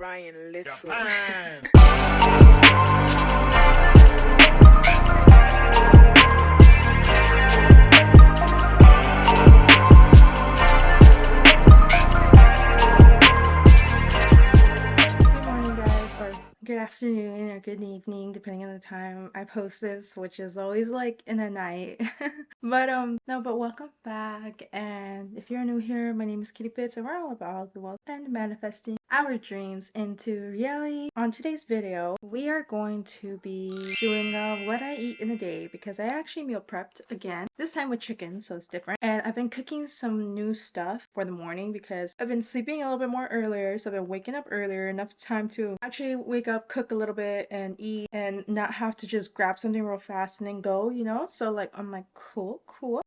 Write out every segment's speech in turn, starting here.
Ryan Little. Good afternoon or good evening, depending on the time I post this, which is always like in the night. but welcome back. And if you're new here, my name is Kitty Fitz, and we're all about the wealth and manifesting our dreams into reality. On today's video, we are going to be doing what I eat in a day, because I actually meal prepped again, this time with chicken, so it's different. And I've been cooking some new stuff for the morning because I've been sleeping a little bit more earlier, so I've been waking up earlier, enough time to actually wake up, cook a little bit and eat, and not have to just grab something real fast and then go, you know? So like, I'm like, cool.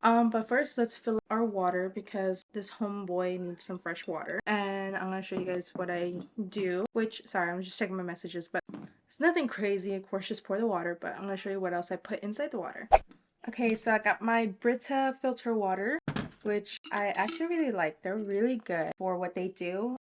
But first let's fill up our water because this homeboy needs some fresh water. And I'm gonna show you guys what I do, which, sorry, I'm just checking my messages, but it's nothing crazy. Of course, just pour the water, but I'm gonna show you what else I put inside the water. Okay, so I got my Brita filter water, which I actually really like. They're really good for what they do.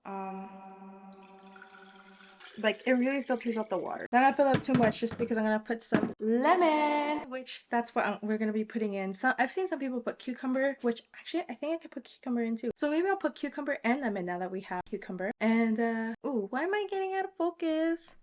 Like, it really filters out the water. Not gonna fill up too much just because I'm gonna put some lemon, which that's what we're gonna be putting in. So I've seen some people put cucumber, which actually I think I could put cucumber in too. So maybe I'll put cucumber and lemon now that we have cucumber. And ooh, why am I getting out of focus?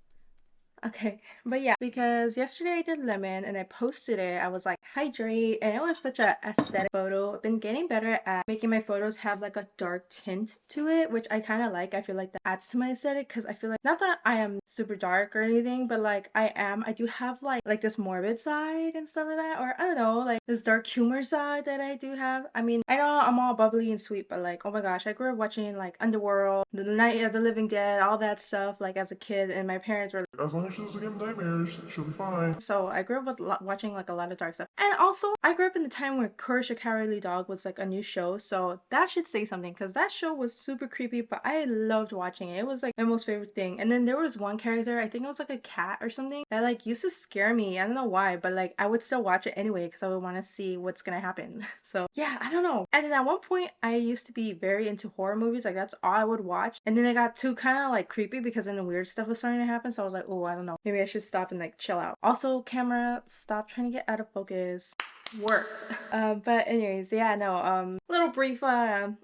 Okay, but yeah, because yesterday I did lemon and I posted it. I was like, hydrate, and it was such a aesthetic photo. I've been getting better at making my photos have like a dark tint to it, which I kind of like. I feel like that adds to my aesthetic, because I feel like, not that I am super dark or anything, but like I do have like this morbid side and stuff like that, or I don't know, like this dark humor side that I do have. I mean, I know I'm all bubbly and sweet, but like, oh my gosh, I grew up watching like Underworld, The Night of the Living Dead, all that stuff like as a kid, and my parents were as long as she doesn't get nightmares, she'll be fine. So I grew up with watching like a lot of dark stuff. And also, I grew up in the time where Courage the Cowardly Dog was like a new show. So that should say something, because that show was super creepy, but I loved watching it. It was like my most favorite thing. And then there was one character, I think it was like a cat or something, that like used to scare me. I don't know why, but like I would still watch it anyway because I would want to see what's gonna happen. So yeah, I don't know. And then at one point, I used to be very into horror movies. Like that's all I would watch. And then it got too kind of like creepy because then the weird stuff was starting to happen. So I was like, oh, I don't know. Maybe I should stop and like chill out. Also, camera, stop trying to get out of focus. Work. But anyways, yeah, no, little brief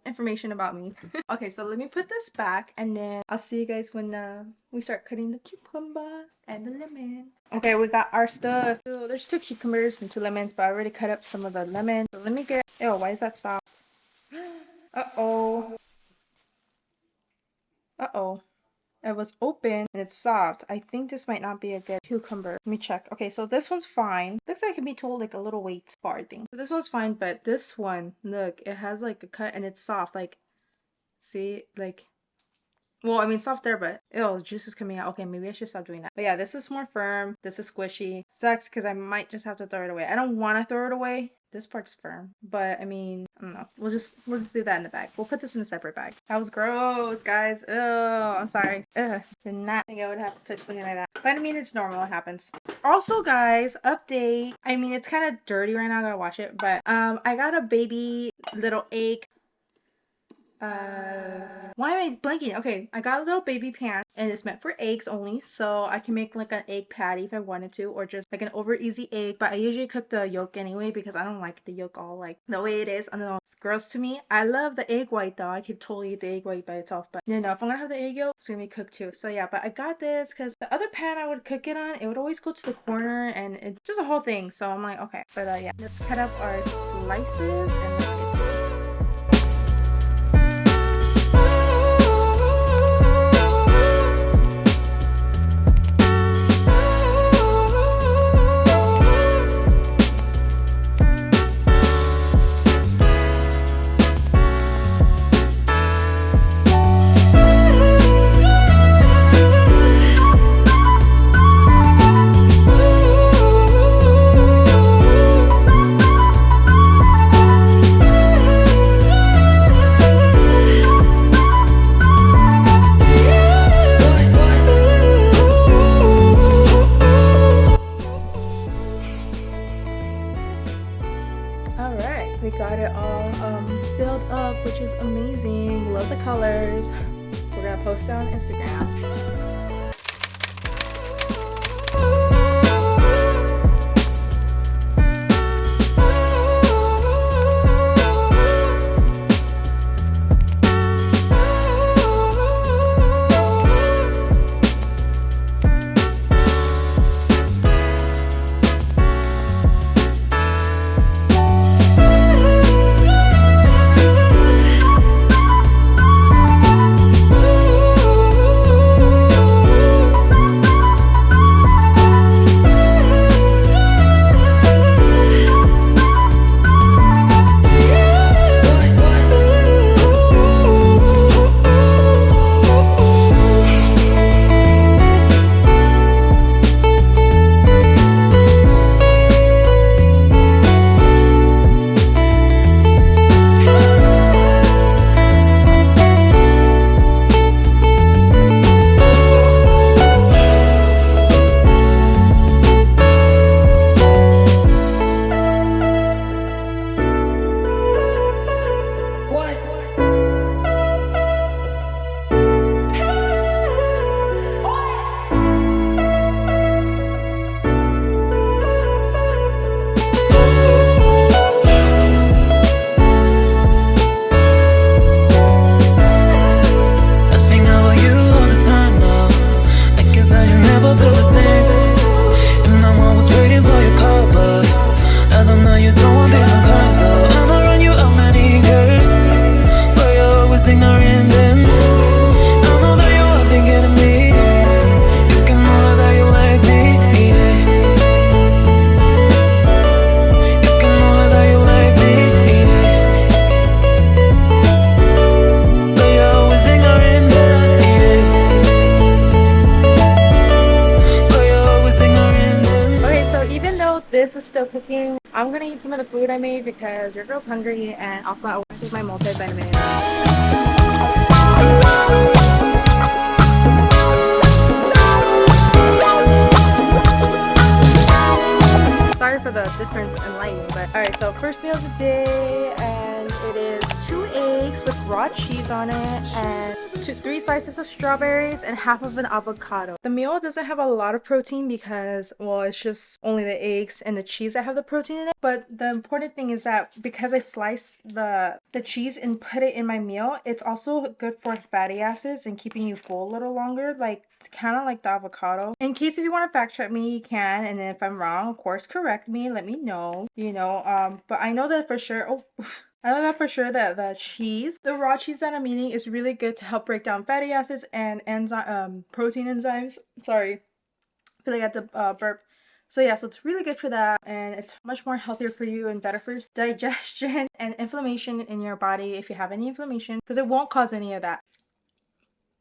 information about me. Okay, so let me put this back, and then I'll see you guys when we start cutting the cucumber and the lemon. Okay, we got our stuff. So there's 2 cucumbers and 2 lemons, but I already cut up some of the lemon. So let me get, ew, why is that soft? Uh-oh. It was open and it's soft. I think this might not be a good cucumber. Let me check. Okay, so this one's fine. Looks like it can be told like a little weight bar thing. So this one's fine, but this one, look, it has like a cut and it's soft. Like, see, like, well, I mean, soft there, but ew, the juice is coming out. Okay, maybe I should stop doing that. But yeah, this is more firm. This is squishy. Sucks because I might just have to throw it away. I don't want to throw it away. This part's firm, but I mean, I don't know. We'll just do that in the bag. We'll put this in a separate bag. That was gross, guys. Oh, I'm sorry. Ugh, did not think I would have to touch something like that. But I mean, it's normal. It happens. Also, guys, update. I mean, it's kind of dirty right now. I gotta wash it, but I got a baby little egg. Why am I blanking? Okay, I got a little baby pan and it's meant for eggs only, so I can make like an egg patty if I wanted to, or just like an over easy egg, but I usually cook the yolk anyway because I don't like the yolk all like the way it is. I don't know, it's gross to me. I love the egg white though. I could totally eat the egg white by itself, but no, if I'm gonna have the egg yolk, it's gonna be cooked too. So yeah, but I got this because the other pan I would cook it on, it would always go to the corner and it's just a whole thing. So I'm like, okay, but yeah, let's cut up our slices and let's get to it. Instagram. This is still cooking. I'm gonna eat some of the food I made because your girl's hungry, and also I want to take my multivitamin. Sorry for the difference in lighting, but alright, so first meal of the day, and it is 2 eggs with raw cheese on it, and 3 slices of strawberries, and half of an avocado. The meal doesn't have a lot of protein because, well, it's just only the eggs and the cheese that have the protein in it. But the important thing is that because I slice the cheese and put it in my meal, it's also good for fatty acids and keeping you full a little longer, like kind of like the avocado. In case if you want to fact check me, you can, and if I'm wrong, of course, correct me, let me know, you know. But I know that for sure. Oh. I know that for sure that the raw cheese that I'm eating is really good to help break down fatty acids and protein enzymes. Sorry, I feel like I had to burp. So yeah, so it's really good for that, and it's much more healthier for you and better for your digestion and inflammation in your body if you have any inflammation, because it won't cause any of that.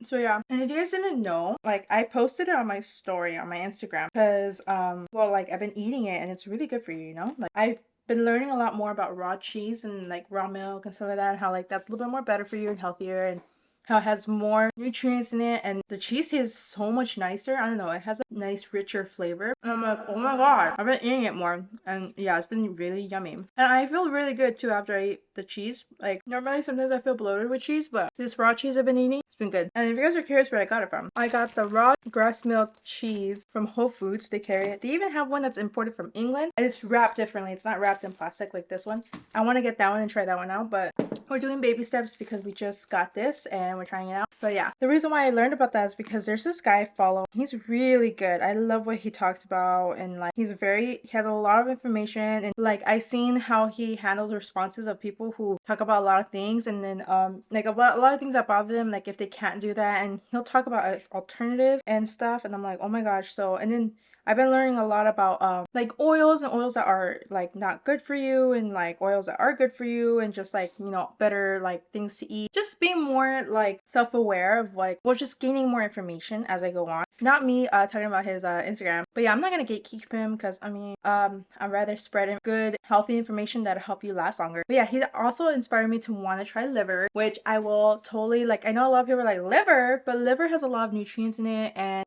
So yeah, and if you guys didn't know, like I posted it on my story on my Instagram because well, like I've been eating it and it's really good for you, you know? Like I've been learning a lot more about raw cheese and like raw milk and stuff like that, and how like that's a little bit more better for you and healthier, and how it has more nutrients in it, and the cheese is so much nicer. I don't know, it has a nice richer flavor, and I'm like, oh my god, I've been eating it more, and yeah, it's been really yummy, and I feel really good too after I eat the cheese. Like normally sometimes I feel bloated with cheese, but this raw cheese I've been eating, it's been good. And if you guys are curious where I got it from, I got the raw grass milk cheese from Whole Foods. They carry it. They even have one that's imported from England, and it's wrapped differently. It's not wrapped in plastic like this one. I want to get that one and try that one out, but we're doing baby steps because we just got this and we're trying it out. So yeah, the reason why I learned about that is because there's this guy I follow. He's really good. I love what he talks about, and like he has a lot of information, and like I seen how he handles responses of people who talk about a lot of things, and then like about a lot of things that bother them, like if they can't do that, and he'll talk about alternatives and stuff, and I'm like, oh my gosh. So and then I've been learning a lot about like oils and oils that are like not good for you, and like oils that are good for you, and just like, you know, better like things to eat. Just being more like self-aware of like, well, just gaining more information as I go on. Not me talking about his Instagram, but yeah, I'm not gonna gatekeep him because I mean I'd rather spread good healthy information that'll help you last longer. But yeah, he also inspired me to want to try liver, which I will totally, like, I know a lot of people are like liver, but liver has a lot of nutrients in it, and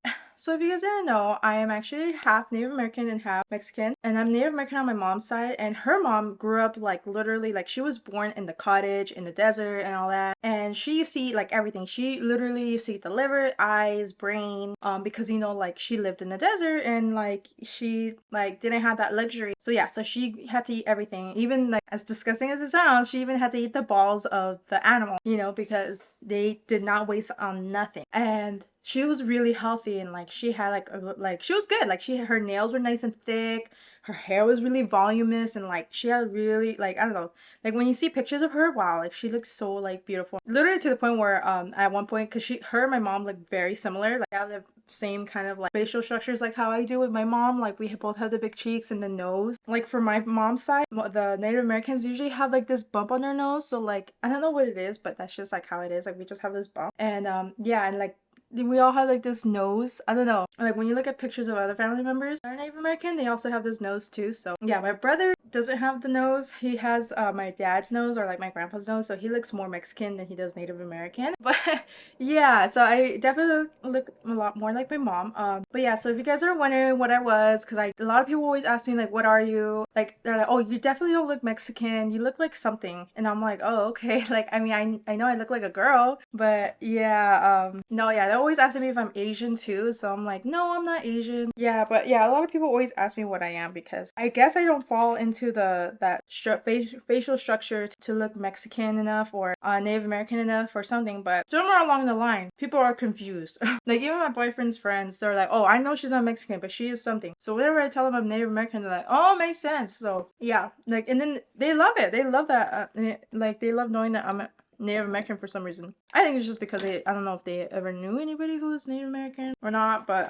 So if you guys didn't know, I am actually half Native American and half Mexican, and I'm Native American on my mom's side, and her mom grew up like literally like she was born in the cottage in the desert and all that, and she used to eat like everything. She literally used to eat the liver, eyes, brain, because you know like she lived in the desert and like she like didn't have that luxury. So yeah, so she had to eat everything, even like as disgusting as it sounds, she even had to eat the balls of the animal, you know, because they did not waste on nothing. And she was really healthy, and like she had like she was good, like her nails were nice and thick, her hair was really voluminous, and like she had really like I don't know, like when you see pictures of her, wow, like she looks so like beautiful, literally to the point where at one point, because her and my mom look very similar, like they have the same kind of like facial structures like how I do with my mom. Like we both have the big cheeks and the nose. Like for my mom's side, the Native Americans usually have like this bump on their nose, so like I don't know what it is, but that's just like how it is. Like we just have this bump, and yeah, and like we all have like this nose. I don't know. Like when you look at pictures of other family members that are Native American, they also have this nose too. So yeah, my brother doesn't have the nose. He has my dad's nose, or like my grandpa's nose. So he looks more Mexican than he does Native American. But yeah, so I definitely look a lot more like my mom. But yeah, so if you guys are wondering what I was, because a lot of people always ask me like, what are you? Like they're like, oh, you definitely don't look Mexican. You look like something. And I'm like, oh, okay. Like I mean, I know I look like a girl, but yeah, no, yeah, they're always asking me if I'm Asian too. So I'm like, no, I'm not Asian. Yeah, but yeah, a lot of people always ask me what I am, because I guess I don't fall into that facial structure to look Mexican enough, or Native American enough or something. But somewhere along the line, people are confused. Like even my boyfriend's friends, they're like, oh, I know she's not Mexican, but she is something. So whenever I tell them I'm Native American, they're like, oh, it makes sense. So yeah, like, and then they love it. They love that. Like they love knowing that I'm Native American for some reason. I think it's just because I don't know if they ever knew anybody who was Native American or not, but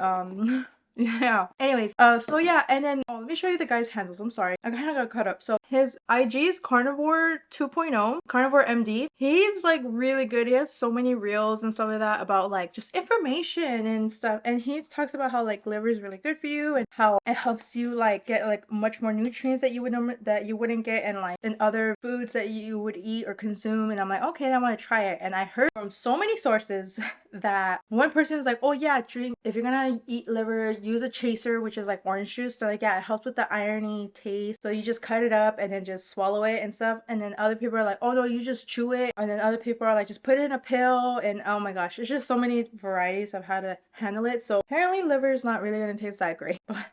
yeah. Anyways, so yeah, and then let me show you the guy's handles. I'm sorry, I kind of got caught up. So his IG is Carnivore 2.0, Carnivore MD. He's like really good. He has so many reels and stuff like that about like just information and stuff. And he talks about how like liver is really good for you, and how it helps you like get like much more nutrients that you wouldn't get in like in other foods that you would eat or consume. And I'm like, okay, I want to try it. And I heard from so many sources that one person is like, oh yeah, drink, if you're gonna eat liver, use a chaser, which is like orange juice. So like yeah, it helps with the irony taste. So you just cut it up and then just swallow it and stuff. And then other people are like, oh no, you just chew it. And then other people are like, just put it in a pill. And oh my gosh, there's just so many varieties of how to handle it. So apparently liver is not really gonna taste that great. But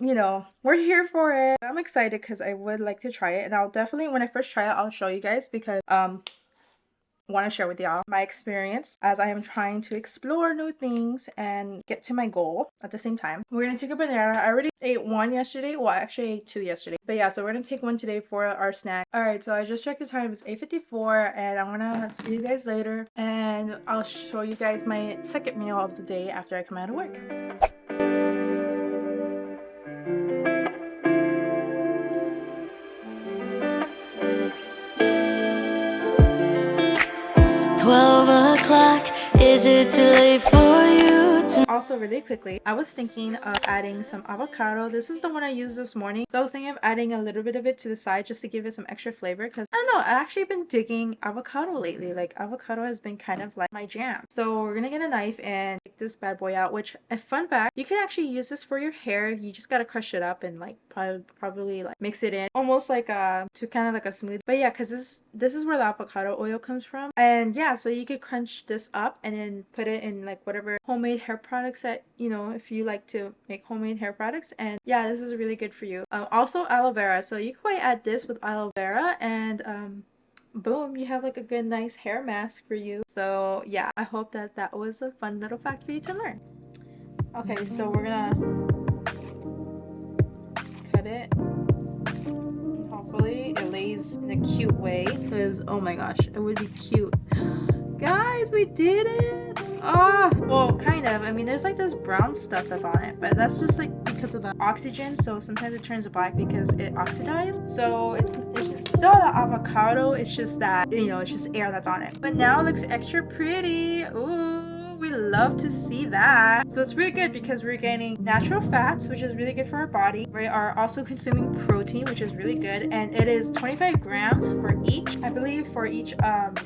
you know, we're here for it. I'm excited because I would like to try it. And I'll definitely, when I first try it, I'll show you guys, because want to share with y'all my experience as I am trying to explore new things and get to my goal at the same time. We're gonna take a banana. I already ate one yesterday. Well, I actually ate two yesterday. But yeah, so we're gonna take one today for our snack. Alright, so I just checked the time. It's 8:54, and I'm gonna see you guys later. And I'll show you guys my second meal of the day after I come out of work. 12 o'clock, is it too late for you? Also, really quickly, I was thinking of adding some avocado. This is the one I used this morning. So I was thinking of adding a little bit of it to the side just to give it some extra flavor, because I don't know, I've actually been digging avocado lately. Like avocado has been kind of like my jam. So we're gonna get a knife and take this bad boy out, which a fun fact, you can actually use this for your hair. You just gotta crush it up and like probably like mix it in almost like to kind of like a smooth. But yeah, because this is where the avocado oil comes from. And yeah, so you could crunch this up and then put it in like whatever homemade hair products that, you know, if you like to make homemade hair products. And yeah, this is really good for you. Also aloe vera, so you can quite add this with aloe vera, and boom, you have like a good nice hair mask for you. So yeah, I hope that was a fun little fact for you to learn. Okay, so we're gonna cut it. Hopefully it lays in a cute way, because oh my gosh, it would be cute. Guys, we did it! Ah, well, kind of. I mean, there's like this brown stuff that's on it, but that's just like because of the oxygen. So sometimes it turns black because it oxidized. So it's still the avocado. It's just that, you know, it's just air that's on it. But now it looks extra pretty. Ooh. We love to see that. So it's really good because we're getting natural fats, which is really good for our body. We are also consuming protein, which is really good, and it is 25 grams for each, I believe, for each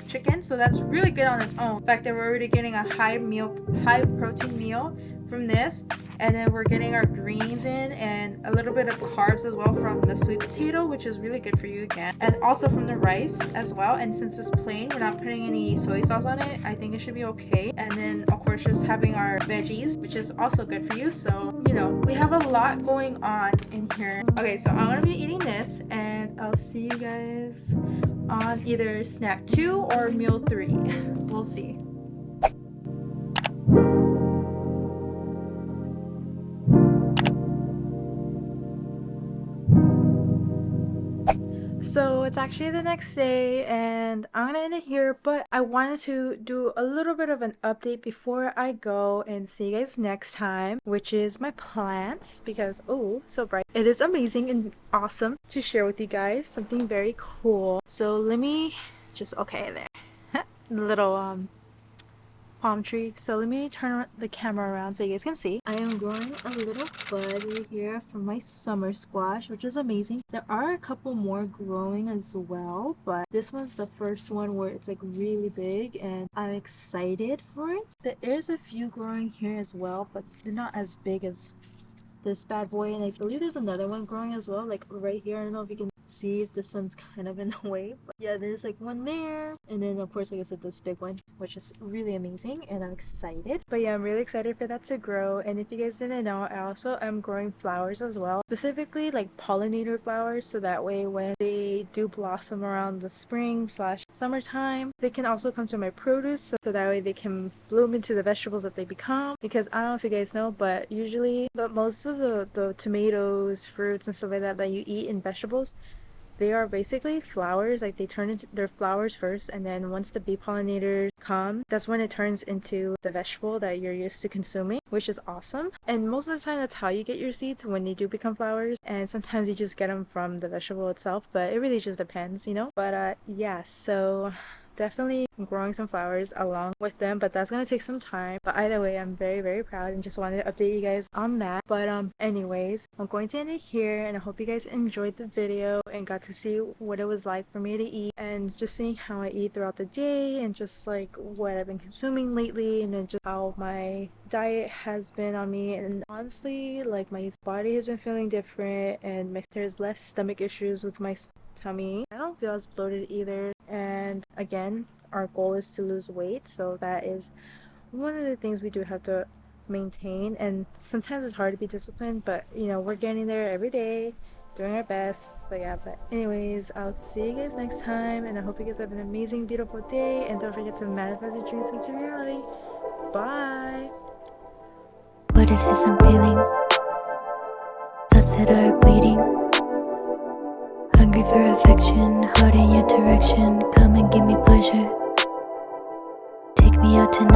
chicken. So that's really good on its own. In fact, that we're already getting a high protein meal from this, and then we're getting our greens in and a little bit of carbs as well from the sweet potato, which is really good for you again, and also from the rice as well. And since it's plain, we're not putting any soy sauce on it, I think it should be okay. And then of course just having our veggies, which is also good for you. So you know, we have a lot going on in here. Okay, so I'm gonna be eating this, and I'll see you guys on either snack 2 or meal 3. We'll see. So it's actually the next day, and I'm gonna end it here, but I wanted to do a little bit of an update before I go and see you guys next time, which is my plants, because oh, so bright. It is amazing and awesome to share with you guys, something very cool. So let me just, okay, there. Little palm tree. So let me turn the camera around so you guys can see. I am growing a little bud right here from my summer squash, which is amazing. There are a couple more growing as well, but this one's the first one where it's like really big, and I'm excited for it. There is a few growing here as well, but they're not as big as this bad boy, and I believe there's another one growing as well, like right here. I don't know if you can see if the sun's kind of in the way, but yeah, there's like one there, and then of course, like I said, this big one, which is really amazing, and I'm excited. But yeah, I'm really excited for that to grow. And if you guys didn't know, I also am growing flowers as well, specifically like pollinator flowers, so that way when they do blossom around the spring slash summertime, they can also come to my produce, so that way they can bloom into the vegetables that they become. Because I don't know if you guys know, but usually, but most of the tomatoes, fruits, and stuff like that you eat in vegetables, they are basically flowers. Like they turn into their flowers first, and then once the bee pollinators come, that's when it turns into the vegetable that you're used to consuming, which is awesome. And most of the time that's how you get your seeds, when they do become flowers, and sometimes you just get them from the vegetable itself, but it really just depends, you know. But yeah, so definitely growing some flowers along with them, but that's gonna take some time. But either way, I'm very, very proud and just wanted to update you guys on that. But anyways, I'm going to end it here, and I hope you guys enjoyed the video and got to see what it was like for me to eat, and just seeing how I eat throughout the day, and just like what I've been consuming lately, and then just how my diet has been on me. And honestly, like my body has been feeling different, and there's less stomach issues with my tummy. I don't feel as bloated either. And again, our goal is to lose weight, so that is one of the things we do have to maintain. And sometimes it's hard to be disciplined, but you know, we're getting there every day, doing our best. So yeah, but anyways, I'll see you guys next time, and I hope you guys have an amazing, beautiful day, and don't forget to manifest your dreams into reality. Bye. What is this I'm feeling? Thoughts that are bleeding. Hungry for affection, heart in your direction. Come and give me pleasure. Take me out tonight.